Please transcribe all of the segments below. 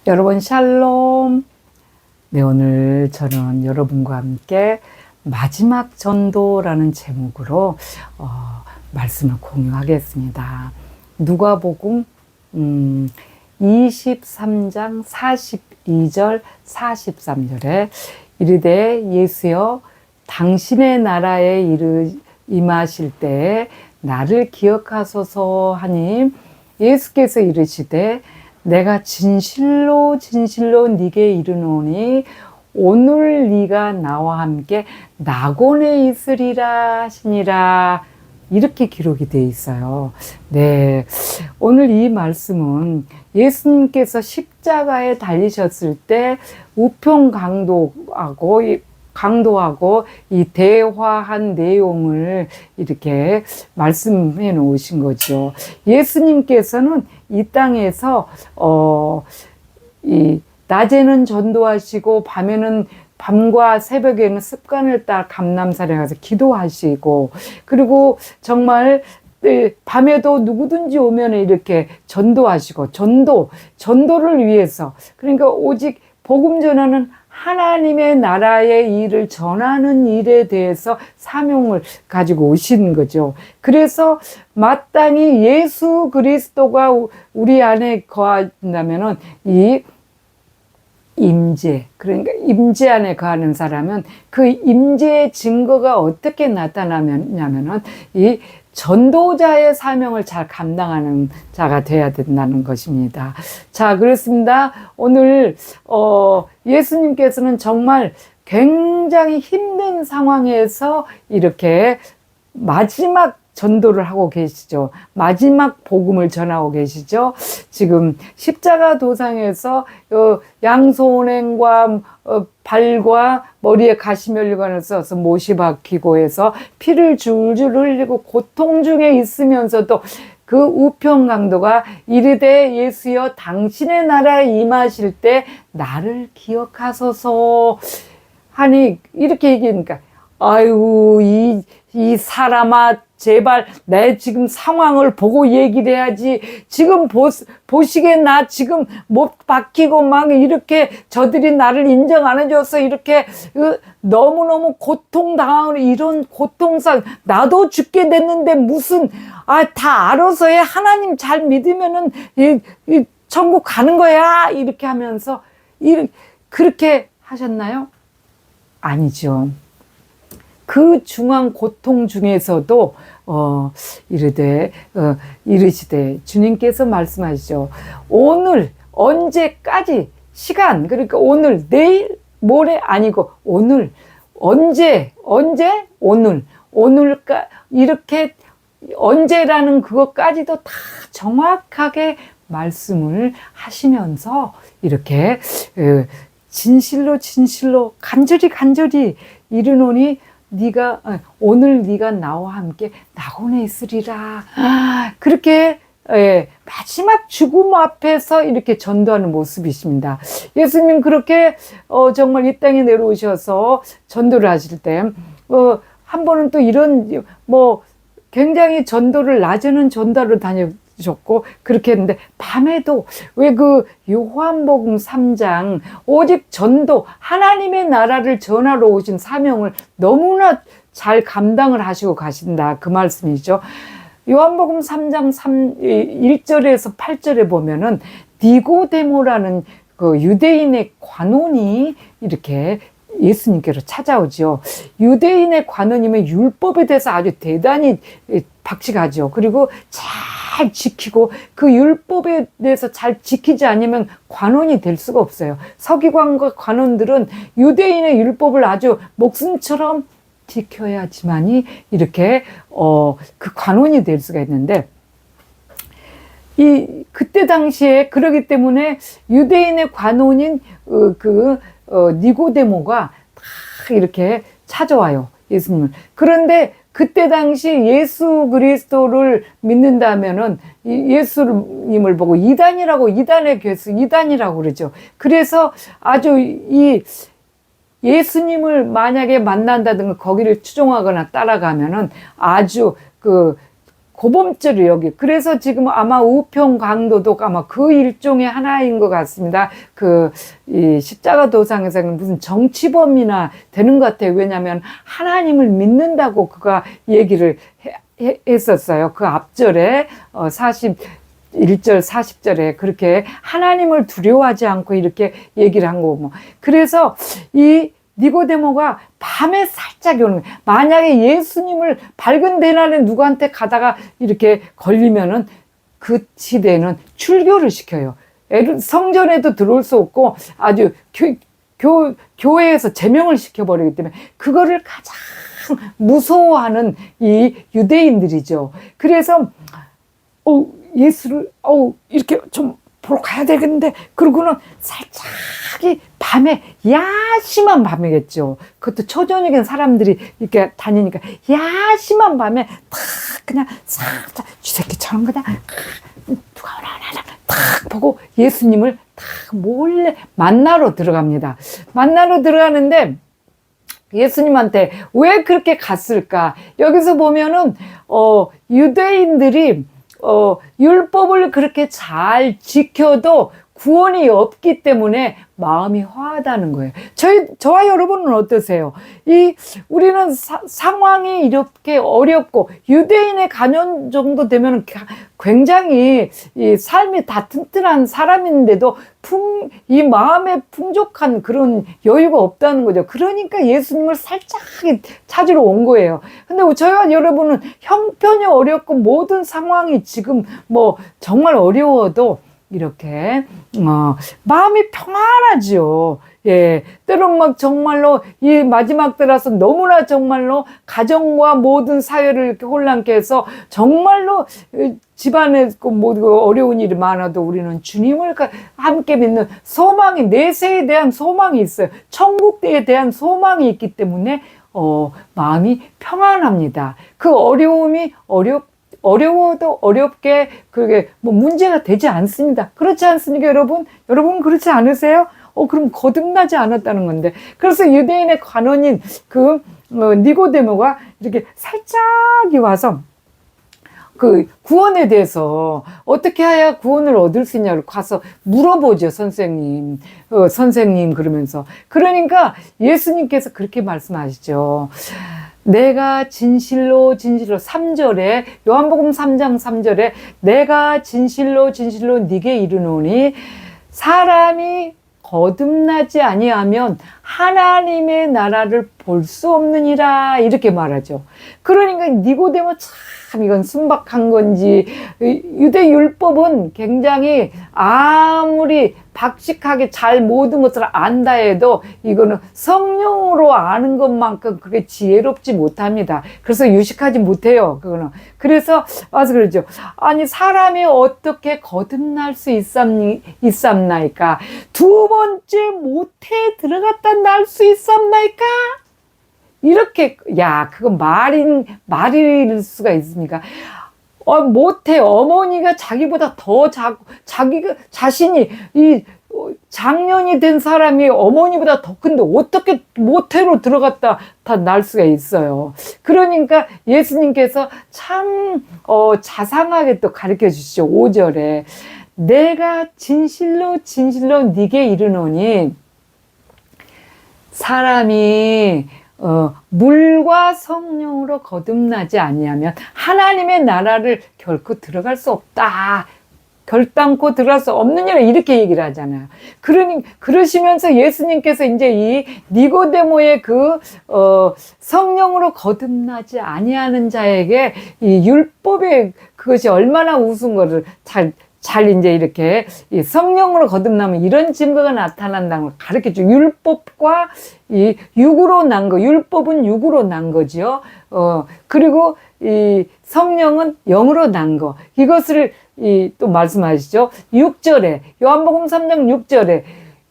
여러분 샬롬. 네, 오늘 저는 여러분과 함께 마지막 전도라는 제목으로 말씀을 공유하겠습니다. 누가복음 23장 42절 43절에 이르되 예수여 당신의 나라에 임하실 때에 나를 기억하소서 하니 예수께서 이르시되 내가 진실로 네게 이르노니 오늘 네가 나와 함께 낙원에 있으리라 하시니라. 이렇게 기록이 되어 있어요. 네, 오늘 이 말씀은 예수님께서 십자가에 달리셨을 때 우편 강도하고 이 대화한 내용을 이렇게 말씀해 놓으신 거죠. 예수님께서는 이 땅에서 이 낮에는 전도하시고 밤과 새벽에는 습관을 따라 감람산에 가서 기도하시고, 그리고 정말 밤에도 누구든지 오면 이렇게 전도하시고, 전도를 위해서, 그러니까 오직 복음 전하는 하나님의 나라의 일을 전하는 일에 대해서 사명을 가지고 오신 거죠. 그래서 마땅히 예수 그리스도가 우리 안에 거한다면은 이 임재, 그러니까 임재 안에 거하는 사람은 그 임재의 증거가 어떻게 나타나냐면은 이 전도자의 사명을 잘 감당하는 자가 돼야 된다는 것입니다. 자, 그렇습니다. 오늘 예수님께서는 정말 굉장히 힘든 상황에서 이렇게 마지막 전도를 하고 계시죠. 마지막 복음을 전하고 계시죠. 지금 십자가 도상에서 양손과 발과 머리에 가시면류관을 써서 못이 박히고 해서 피를 줄줄 흘리고 고통 중에 있으면서도 그 우편 강도가 이르되 예수여 당신의 나라에 임하실 때 나를 기억하소서 하니 이렇게 얘기하니까 아유 이 사람아 제발 내 지금 상황을 보고 얘기를 해야지. 지금 보시기에 나 지금 못 박히고 막 이렇게 저들이 나를 인정 안 해줘서 이렇게 너무너무 고통당하는 이런 고통상 나도 죽게 됐는데 무슨 다 알아서 해. 하나님 잘 믿으면은 이 천국 가는 거야. 이렇게 하면서 그렇게 하셨나요? 아니죠. 그 중한 고통 중에서도 이르시되 주님께서 말씀하시죠. 오늘 언제까지 시간, 그러니까 오늘 내일 모레 아니고 오늘 언제 오늘까 이렇게 언제라는 그것까지도 다 정확하게 말씀을 하시면서 이렇게 진실로 간절히 이르노니 오늘 네가 나와 함께 낙원에 있으리라. 그렇게 마지막 죽음 앞에서 이렇게 전도하는 모습이십니다. 예수님 그렇게 정말 이 땅에 내려오셔서 전도를 하실 때 한 번은 또 이런 굉장히 전도를 낮에는 전도를 다니셨고 그렇게 했는데 밤에도 왜 그 요한복음 3장 오직 전도 하나님의 나라를 전하러 오신 사명을 너무나 잘 감당을 하시고 가신다 그 말씀이죠. 요한복음 3장 1절에서 8절에 보면은 니고데모라는 그 유대인의 관원이 이렇게 예수님께로 찾아오죠. 유대인의 관원이면 율법에 대해서 아주 대단히 박식하죠. 그리고 잘 지키고 그 율법에 대해서 잘 지키지 않으면 관원이 될 수가 없어요. 서기관과 관원들은 유대인의 율법을 아주 목숨처럼 지켜야지만이 이렇게 그 관원이 될 수가 있는데 그때 당시에 그러기 때문에 유대인의 관원인 니고데모가 다 이렇게 찾아와요, 예수님을. 그런데 그때 당시 예수 그리스도를 믿는다면은 예수님을 보고 이단의 괴수, 이단이라고 그러죠. 그래서 아주 예수님을 만약에 만난다든가 거기를 추종하거나 따라가면은 아주 고범죄를 여기. 그래서 지금 아마 우편 강도도 아마 그 일종의 하나인 것 같습니다. 이 십자가 도상에서는 무슨 정치범이나 되는 것 같아요. 왜냐하면 하나님을 믿는다고 그가 얘기를 했었어요. 그 앞절에 41절 40절에 그렇게 하나님을 두려워하지 않고 이렇게 얘기를 한 거고. 그래서 이 니고데모가 밤에 살짝 오는 거예요. 만약에 예수님을 밝은 대낮에 누구한테 가다가 이렇게 걸리면은 그 시대에는 출교를 시켜요. 성전에도 들어올 수 없고 아주 교회에서 제명을 시켜버리기 때문에 그거를 가장 무서워하는 이 유대인들이죠. 그래서 예수를 이렇게 좀 보러 가야 되겠는데 그러고는 살짝이 밤에 야심한 밤이겠죠. 그것도 초저녁엔 사람들이 이렇게 다니니까 야심한 밤에 탁 그냥 살짝 쥐새끼 저런 거다 누가 오나 탁 보고 예수님을 탁 몰래 만나러 들어갑니다. 만나러 들어가는데 예수님한테 왜 그렇게 갔을까? 여기서 보면은 유대인들이 율법을 그렇게 잘 지켜도 구원이 없기 때문에 마음이 화하다는 거예요. 저와 여러분은 어떠세요? 우리는 상황이 이렇게 어렵고, 유대인의 가년 정도 되면 굉장히 이 삶이 다 튼튼한 사람인데도 이 마음에 풍족한 그런 여유가 없다는 거죠. 그러니까 예수님을 살짝 찾으러 온 거예요. 근데 저와 여러분은 형편이 어렵고 모든 상황이 지금 정말 어려워도 이렇게 마음이 평안하죠. 예, 때론 정말로 이 마지막 때라서 너무나 정말로 가정과 모든 사회를 이렇게 혼란케 해서 정말로 집안에 어려운 일이 많아도 우리는 주님을 함께 믿는 소망이, 내세에 대한 소망이 있어요. 천국에 대한 소망이 있기 때문에 마음이 평안합니다. 그 어려움이 어려워도 어렵게 그게 문제가 되지 않습니다. 그렇지 않습니까, 여러분? 여러분 그렇지 않으세요? 그럼 거듭나지 않았다는 건데. 그래서 유대인의 관원인 니고데모가 이렇게 살짝이 와서 그 구원에 대해서 어떻게 해야 구원을 얻을 수 있냐고 가서 물어보죠, 선생님. 선생님 그러면서. 그러니까 예수님께서 그렇게 말씀하시죠. 내가 진실로 3절에 요한복음 3장 3절에 내가 진실로 네게 이르노니 사람이 거듭나지 아니하면 하나님의 나라를 볼 수 없느니라 이렇게 말하죠. 그러니까 니고데모 참 이건 순박한 건지, 유대 율법은 굉장히 아무리 박식하게 잘 모든 것을 안다 해도 이거는 성령으로 아는 것만큼 그게 지혜롭지 못합니다. 그래서 유식하지 못해요. 그거는. 그래서 와서 그러죠. 아니 사람이 어떻게 거듭날 수 있삼나이까? 두 번째 모태에 들어갔다 날 수 있삼나이까? 이렇게 그건 말일 수가 있습니까? 모태 어머니가 자기보다 더 자신이 장년이 된 사람이 어머니보다 더 큰데 어떻게 모태로 들어갔다 다 날 수가 있어요. 그러니까 예수님께서 참 자상하게 또 가르쳐 주시죠. 5절에 내가 진실로 네게 이르노니 사람이 물과 성령으로 거듭나지 아니하면 하나님의 나라를 결코 들어갈 수 없다. 결단코 들어갈 수 없느니라 이렇게 얘기를 하잖아요. 그러시면서 예수님께서 이제 이 니고데모의 성령으로 거듭나지 아니하는 자에게 이 율법의 그것이 얼마나 우스운 거를 잘 이제 이렇게 성령으로 거듭나면 이런 증거가 나타난다는 걸 가르쳐줘. 율법과 이 육으로 난 거, 율법은 육으로 난 거죠. 그리고 이 성령은 영으로 난 거. 이것을 또 말씀하시죠. 6절에, 요한복음 3장 6절에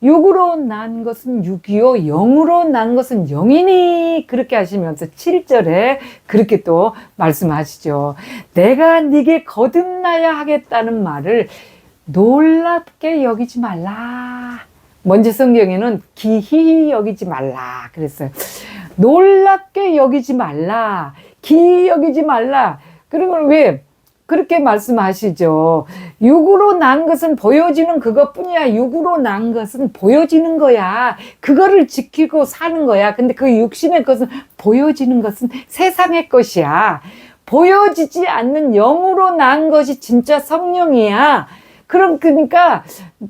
육으로 난 것은 육이요 영으로 난 것은 영이니 그렇게 하시면서 7절에 그렇게 또 말씀하시죠. 내가 네게 거듭나야 하겠다는 말을 놀랍게 여기지 말라. 먼저 성경에는 기히 여기지 말라 그랬어요. 놀랍게 여기지 말라. 기히 여기지 말라. 그러면 왜? 그렇게 말씀하시죠. 육으로 난 것은 보여지는 그것뿐이야. 육으로 난 것은 보여지는 거야. 그거를 지키고 사는 거야. 근데 그 육신의 것은 보여지는 것은 세상의 것이야. 보여지지 않는 영으로 난 것이 진짜 성령이야. 그러니까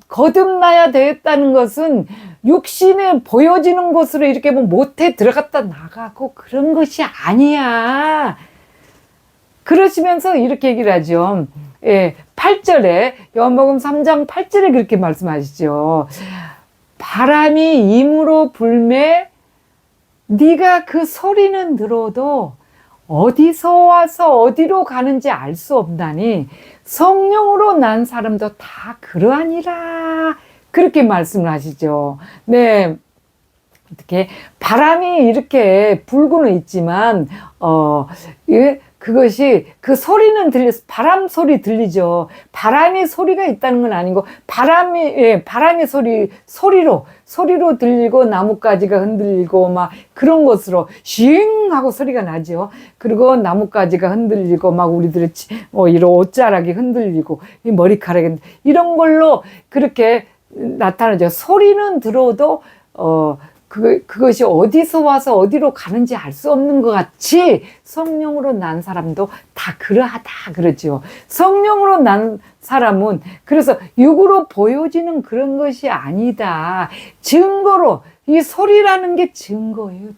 거듭나야 되겠다는 것은 육신에 보여지는 것으로 이렇게 뭐 못해 들어갔다 나가고 그런 것이 아니야. 그러시면서 이렇게 얘기를 하죠. 예, 8절에 요한복음 3장 8절에 그렇게 말씀하시죠. 바람이 임으로 불매 네가 그 소리는 들어도 어디서 와서 어디로 가는지 알 수 없다니 성령으로 난 사람도 다 그러하니라. 그렇게 말씀을 하시죠. 네. 어떻게 바람이 이렇게 불고는 있지만 예, 그것이 그 소리는 바람 소리 들리죠. 바람이 소리가 있다는 건 아니고 바람이 소리로 들리고 나뭇가지가 흔들리고 막 그런 것으로 싱 하고 소리가 나죠. 그리고 나뭇가지가 흔들리고 막 우리들의 이런 옷자락이 흔들리고 이 머리카락이 이런 걸로 그렇게 나타나죠. 소리는 들어도 그것이 어디서 와서 어디로 가는지 알 수 없는 것 같이 성령으로 난 사람도 다 그러하다 그러죠. 성령으로 난 사람은 그래서 육으로 보여지는 그런 것이 아니다. 증거로 이 소리라는 게 증거예요.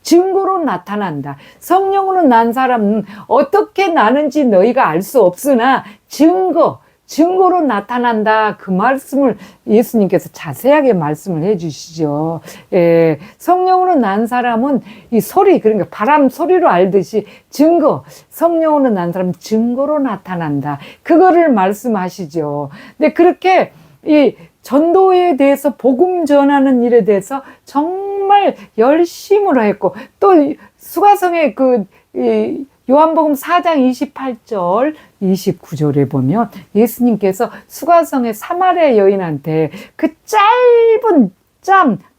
증거로 나타난다. 성령으로 난 사람은 어떻게 나는지 너희가 알 수 없으나 증거로 나타난다. 그 말씀을 예수님께서 자세하게 말씀을 해주시죠. 예, 성령으로 난 사람은 이 소리, 그러니까 바람 소리로 알듯이 성령으로 난 사람은 증거로 나타난다. 그거를 말씀하시죠. 근데 그렇게 이 전도에 대해서 복음 전하는 일에 대해서 정말 열심으로 했고 또 수가성의 요한복음 4장 28절 29절에 보면 예수님께서 수가성의 사마리아 여인한테 그 짧은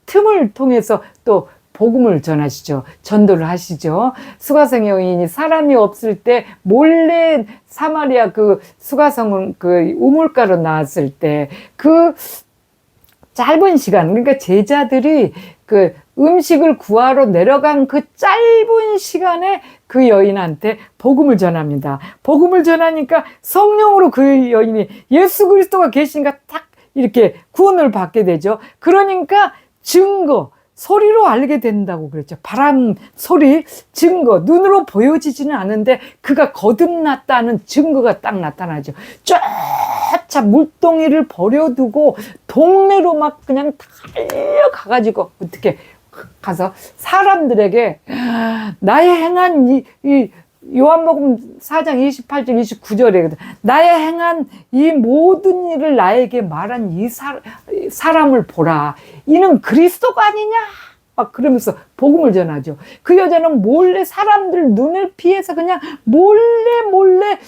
틈을 통해서 또 복음을 전하시죠. 전도를 하시죠. 수가성의 여인이 사람이 없을 때 몰래 사마리아 수가성 우물가로 나왔을 때 그 짧은 시간, 그러니까 제자들이 음식을 구하러 내려간 그 짧은 시간에 그 여인한테 복음을 전합니다. 복음을 전하니까 성령으로 그 여인이 예수 그리스도가 계시니까 딱 이렇게 구원을 받게 되죠. 그러니까 소리로 알게 된다고 그랬죠. 바람 소리, 눈으로 보여지지는 않은데 그가 거듭났다는 증거가 딱 나타나죠. 쫙 물동이를 버려두고 동네로 막 그냥 달려가가지고 어떻게 가서 사람들에게 나의 행한 이 요한복음 4장 28절 29절에 나의 행한 이 모든 일을 나에게 말한 이 사람을 보라. 이는 그리스도가 아니냐? 막 그러면서 복음을 전하죠. 그 여자는 몰래 사람들 눈을 피해서 그냥 몰래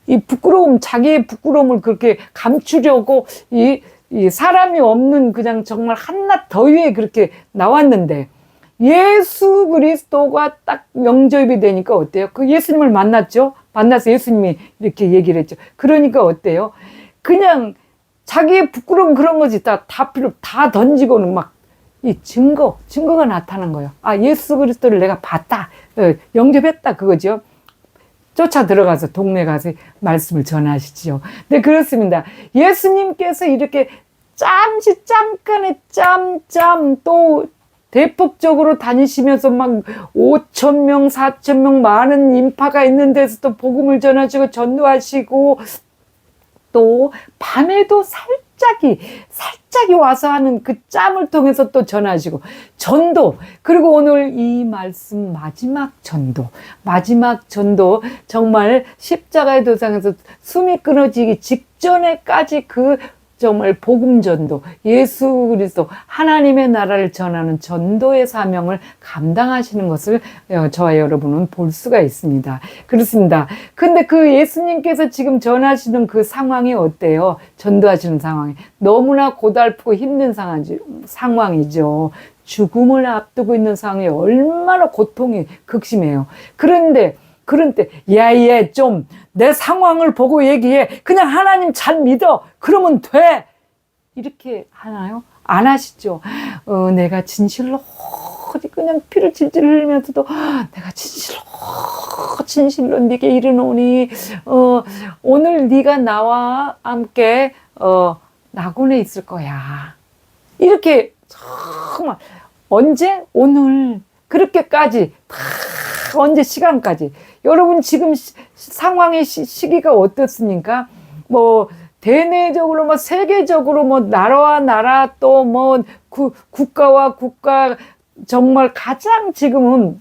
이 부끄러움, 자기의 부끄러움을 그렇게 감추려고 이 사람이 없는 그냥 정말 한낮 더위에 그렇게 나왔는데 예수 그리스도가 딱 영접이 되니까 어때요? 그 예수님을 만났죠? 만나서 예수님이 이렇게 얘기를 했죠. 그러니까 어때요? 그냥 자기의 부끄러움 그런 거지 다 던지고는 막 이 증거가 나타난 거예요. 아, 예수 그리스도를 내가 봤다. 영접했다. 그거죠. 쫓아 들어가서 동네 가서 말씀을 전하시죠. 네, 그렇습니다. 예수님께서 이렇게 잠깐의 또 대폭적으로 다니시면서 막 5,000명, 4,000명 많은 인파가 있는 데서 또 복음을 전하시고 전도하시고 또 밤에도 살짝이 와서 하는 그 짬을 통해서 또 전하시고 전도, 그리고 오늘 이 말씀 마지막 전도 정말 십자가의 도상에서 숨이 끊어지기 직전에까지 정말 복음 전도, 예수 그리스도 하나님의 나라를 전하는 전도의 사명을 감당하시는 것을 저와 여러분은 볼 수가 있습니다. 그렇습니다. 근데 그 예수님께서 지금 전하시는 그 상황이 어때요? 전도하시는 상황이 너무나 고달프고 힘든 상황이죠. 죽음을 앞두고 있는 상황이 얼마나 고통이 극심해요. 그런데 그런 때, 얘 좀 내 상황을 보고 얘기해. 그냥 하나님 잘 믿어. 그러면 돼. 이렇게 하나요? 안 하시죠? 내가 진실로 그냥 피를 질질 흘리면서도 내가 진실로 네게 이르노니 오늘 네가 나와 함께 낙원에 있을 거야. 이렇게 정말 언제? 오늘 그렇게까지 다 언제 시간까지 여러분 지금 상황의 시기가 어떻습니까? 뭐 대내적으로 뭐 세계적으로 뭐 나라와 나라 또 뭐 국가와 국가 정말 가장 지금은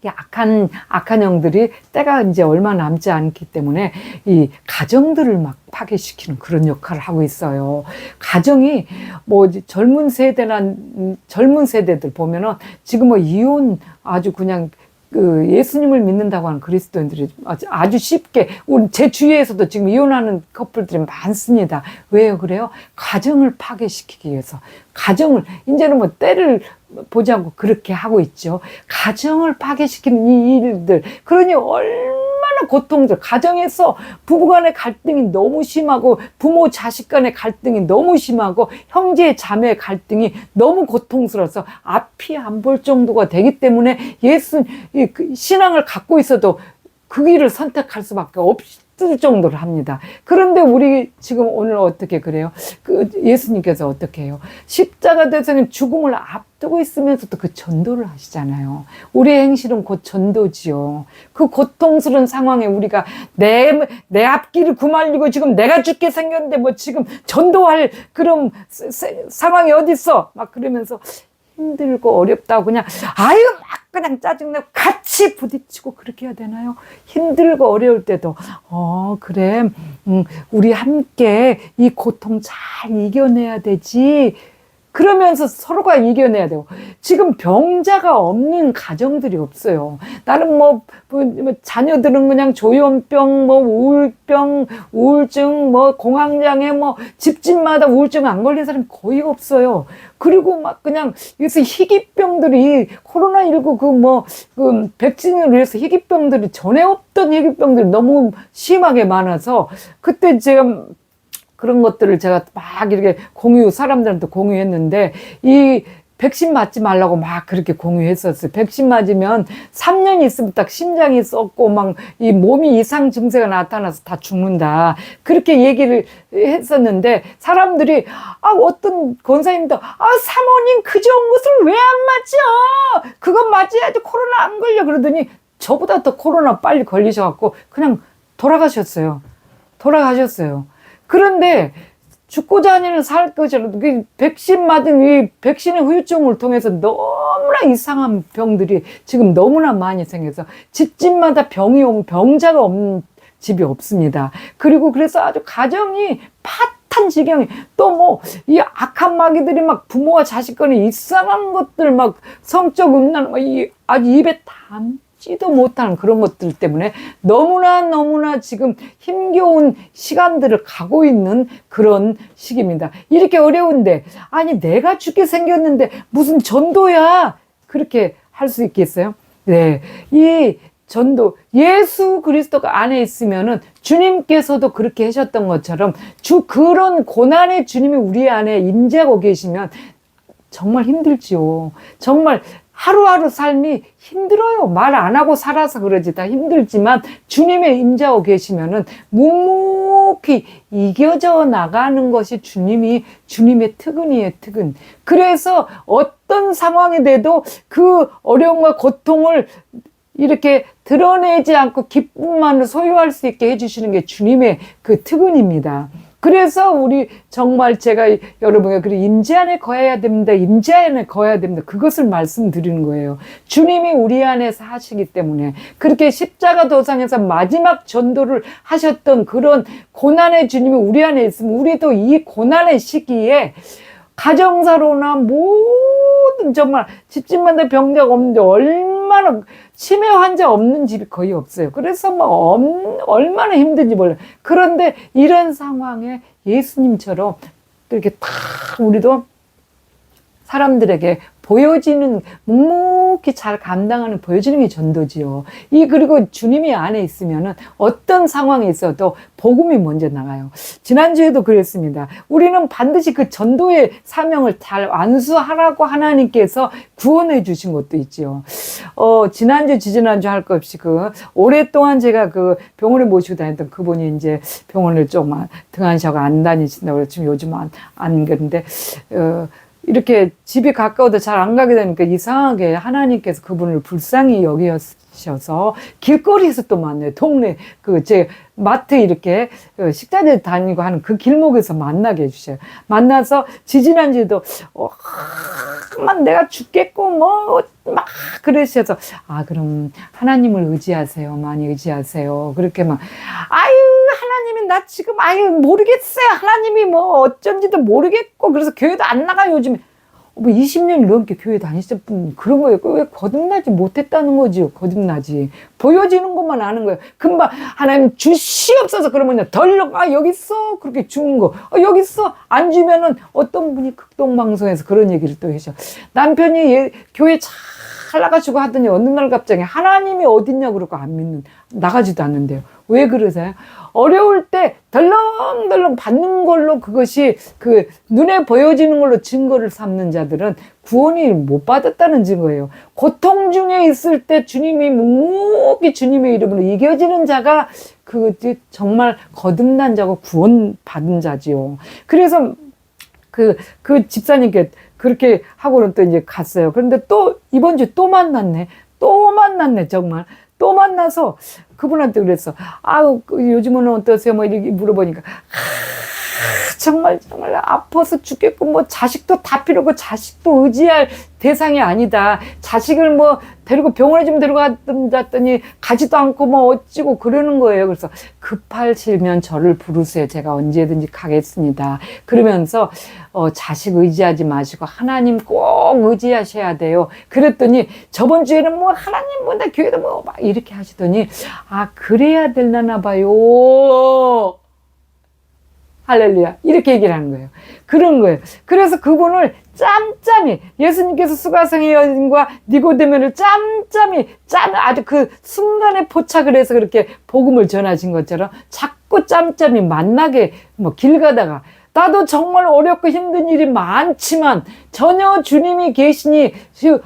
악한 영들이 때가 이제 얼마 남지 않기 때문에 이 가정들을 막 파괴시키는 그런 역할을 하고 있어요. 가정이 뭐 젊은 세대들 보면은 지금 뭐 이혼 아주 그냥 그 예수님을 믿는다고 하는 그리스도인들이 아주 쉽게 제 주위에서도 지금 이혼하는 커플들이 많습니다. 왜요? 그래요? 가정을 파괴시키기 위해서 가정을 이제는 뭐 때를 보지 않고 그렇게 하고 있죠. 가정을 파괴시키는 이 일들 그러니 얼마나 고통들 가정에서 부부간의 갈등이 너무 심하고 부모 자식 간의 갈등이 너무 심하고 형제 자매 갈등이 너무 고통스러워서 앞이 안 볼 정도가 되기 때문에 신앙을 갖고 있어도 그 길을 선택할 수밖에 없을 정도로 합니다. 그런데 우리 지금 오늘 어떻게 그래요? 예수님께서 어떻게 해요? 십자가 대성의 죽음을 앞두고 있으면서도 그 전도를 하시잖아요. 우리의 행실은 곧 전도지요. 그 고통스러운 상황에 우리가 내 앞길을 구말리고 지금 내가 죽게 생겼는데 뭐 지금 전도할 그런 상황이 어딨어? 막 그러면서 힘들고 어렵다고 그냥 막 그냥 짜증내고 같이 부딪히고 그렇게 해야 되나요? 힘들고 어려울 때도 그래 우리 함께 이 고통 잘 이겨내야 되지. 그러면서 서로가 이겨내야 되고 지금 병자가 없는 가정들이 없어요. 나는 뭐 자녀들은 그냥 조현병, 뭐 우울병, 우울증, 뭐 공황장애, 뭐 집집마다 우울증 안 걸린 사람이 거의 없어요. 그리고 막 그냥 요새 희귀병들이 코로나19 그 백신을 위해서 희귀병들이 전에 없던 희귀병들이 너무 심하게 많아서 그때 제가 그런 것들을 제가 막 이렇게 사람들한테 공유했는데, 이 백신 맞지 말라고 막 그렇게 공유했었어요. 백신 맞으면 3년 있으면 딱 심장이 썩고 막 이 몸이 이상 증세가 나타나서 다 죽는다. 그렇게 얘기를 했었는데, 사람들이, 어떤 권사님도, 사모님 그 좋은 것을 왜 안 맞죠? 그거 맞아야지 코로나 안 걸려. 그러더니 저보다 더 코로나 빨리 걸리셔갖고 그냥 돌아가셨어요. 그런데 죽고자 하니는 살 것이라 백신 맞은 이 백신의 후유증을 통해서 너무나 이상한 병들이 지금 너무나 많이 생겨서 집집마다 병자가 없는 집이 없습니다. 그리고 그래서 아주 가정이 파탄 지경이 또 이 악한 마귀들이 막 부모와 자식 간에 이상한 것들 막 성적 음란 아주 입에 담지도 못하는 그런 것들 때문에 너무나 지금 힘겨운 시간들을 가고 있는 그런 시기입니다. 이렇게 어려운데 내가 죽게 생겼는데 무슨 전도야 그렇게 할 수 있겠어요? 네, 이 전도 예수 그리스도가 안에 있으면은 주님께서도 그렇게 하셨던 것처럼 그런 고난의 주님이 우리 안에 임재하고 계시면 정말 힘들지요. 정말 하루하루 삶이 힘들어요. 말 안 하고 살아서 그러지 다 힘들지만 주님의 임재하고 계시면은 묵묵히 이겨져 나가는 것이 주님의 특근이에요, 특근. 그래서 어떤 상황이 돼도 그 어려움과 고통을 이렇게 드러내지 않고 기쁨만을 소유할 수 있게 해주시는 게 주님의 그 특근입니다. 그래서 우리 정말 제가 여러분에게 그래 임재 안에 거해야 됩니다. 임재 안에 거해야 됩니다. 그것을 말씀드리는 거예요. 주님이 우리 안에서 하시기 때문에 그렇게 십자가 도상에서 마지막 전도를 하셨던 그런 고난의 주님이 우리 안에 있으면 우리도 이 고난의 시기에 가정사로나 모든 정말 집집마다 병자가 없는데 얼마나 치매 환자 없는 집이 거의 없어요. 그래서 얼마나 힘든지 몰라요. 그런데 이런 상황에 예수님처럼 이렇게 다 우리도 사람들에게 보여지는, 묵묵히 잘 감당하는 보여지는 게 전도지요. 그리고 주님이 안에 있으면은 어떤 상황에 있어도 복음이 먼저 나가요. 지난주에도 그랬습니다. 우리는 반드시 그 전도의 사명을 잘 완수하라고 하나님께서 구원해 주신 것도 있지요. 지난주, 지지난주 할 것 없이 오랫동안 제가 병원에 모시고 다녔던 그분이 이제 병원을 좀 등한시하고 안 다니신다고 그래서 지금 요즘 안 그런데, 이렇게 집이 가까워도 잘 안 가게 되니까 이상하게 하나님께서 그분을 불쌍히 여기셔서 길거리에서 또 만나요. 동네, 제 마트 이렇게 식자재 다니고 하는 그 길목에서 만나게 해주셔요. 만나서 지지난주에도, 내가 죽겠고, 막 그러셔서, 그럼 하나님을 의지하세요. 많이 의지하세요. 그렇게 하나님이 나 지금, 모르겠어요. 하나님이 어쩐지도 모르겠고, 그래서 교회도 안 나가요, 요즘에. 20년 넘게 교회 다니실 분, 그런 거예요. 왜 거듭나지 못했다는 거지요? 거듭나지. 보여지는 것만 아는 거예요. 금방, 하나님 주시옵소서 그러면 덜렁, 여기 있어. 그렇게 주는 거. 여기 있어. 안 주면은 어떤 분이 극동방송에서 그런 얘기를 또 하셔. 남편이 교회 잘 나가시고 하더니 어느 날 갑자기 하나님이 어딨냐고 그러고 안 믿는, 나가지도 않는데요. 왜 그러세요? 어려울 때 덜렁덜렁 받는 걸로 그것이 눈에 보여지는 걸로 증거를 삼는 자들은 구원이 못 받았다는 증거예요. 고통 중에 있을 때 주님이 묵묵히 주님의 이름으로 이겨지는 자가 정말 거듭난 자고 구원 받은 자지요. 그래서 그 집사님께 그렇게 하고는 또 이제 갔어요. 그런데 또 이번 주에 또 만났네, 정말. 또 만나서 그분한테 그랬어. 요즘은 어떠세요? 이렇게 물어보니까, 정말 아파서 죽겠고, 자식도 다 필요 없고, 자식도 의지할 대상이 아니다. 자식을 데리고 병원에 좀 데려갔더니 가지도 않고 어찌고 그러는 거예요. 그래서 급하시면 저를 부르세요. 제가 언제든지 가겠습니다. 그러면서 자식 의지하지 마시고 하나님 꼭 의지하셔야 돼요. 그랬더니 저번 주에는 하나님 나 교회도 막 이렇게 하시더니 그래야 되려나 봐요. 할렐루야. 이렇게 얘기를 하는 거예요. 그런 거예요. 그래서 그분을 짬짬이, 예수님께서 수가성의 여인과 니고데모를 짬짬이, 아주 그 순간에 포착을 해서 그렇게 복음을 전하신 것처럼 자꾸 짬짬이 만나게, 길 가다가, 나도 정말 어렵고 힘든 일이 많지만 전혀 주님이 계시니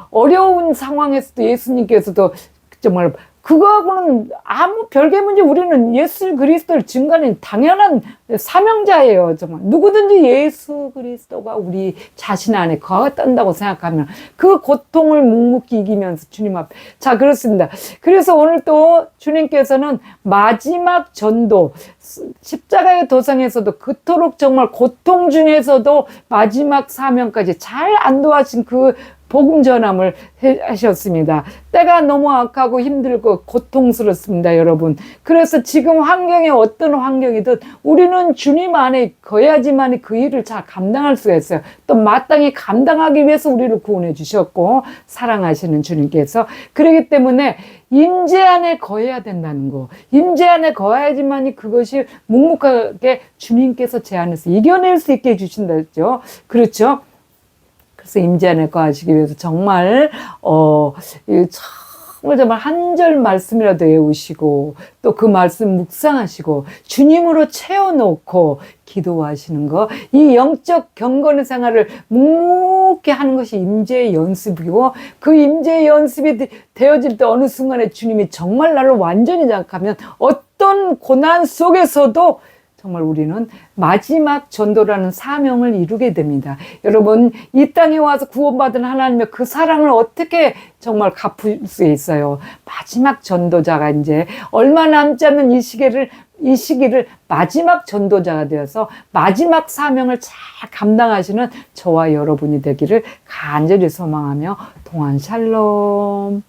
어려운 상황에서도 예수님께서도 정말 그거하고는 아무 별개 문제. 우리는 예수 그리스도를 증거하는 당연한 사명자예요. 정말 누구든지 예수 그리스도가 우리 자신 안에 거하단다고 생각하면 그 고통을 묵묵히 이기면서 주님 앞에. 자, 그렇습니다. 그래서 오늘 또 주님께서는 마지막 전도, 십자가의 도상에서도 그토록 정말 고통 중에서도 마지막 사명까지 잘 안도하신 복음 전함을 하셨습니다. 때가 너무 악하고 힘들고 고통스럽습니다, 여러분. 그래서 지금 환경이 어떤 환경이든 우리는 주님 안에 거해야지만 그 일을 잘 감당할 수가 있어요. 또 마땅히 감당하기 위해서 우리를 구원해 주셨고 사랑하시는 주님께서. 그렇기 때문에 임재 안에 거해야 된다는 거. 임재 안에 거해야지만 그것이 묵묵하게 주님께서 제 안에서 이겨낼 수 있게 해주신다죠. 그렇죠? 그래서 임재 안에 거하시기 위해서 정말 정말 한 절 말씀이라도 외우시고 또 그 말씀 묵상하시고 주님으로 채워놓고 기도하시는 거, 이 영적 경건의 생활을 묵묵히 하는 것이 임재의 연습이고, 그 임재의 연습이 되어질 때 어느 순간에 주님이 정말 나를 완전히 장악하면 어떤 고난 속에서도 정말 우리는 마지막 전도라는 사명을 이루게 됩니다. 여러분, 이 땅에 와서 구원받은 하나님의 그 사랑을 어떻게 정말 갚을 수 있어요? 마지막 전도자가 이제 얼마 남지 않는 이 시기를 마지막 전도자가 되어서 마지막 사명을 잘 감당하시는 저와 여러분이 되기를 간절히 소망하며 동안 샬롬.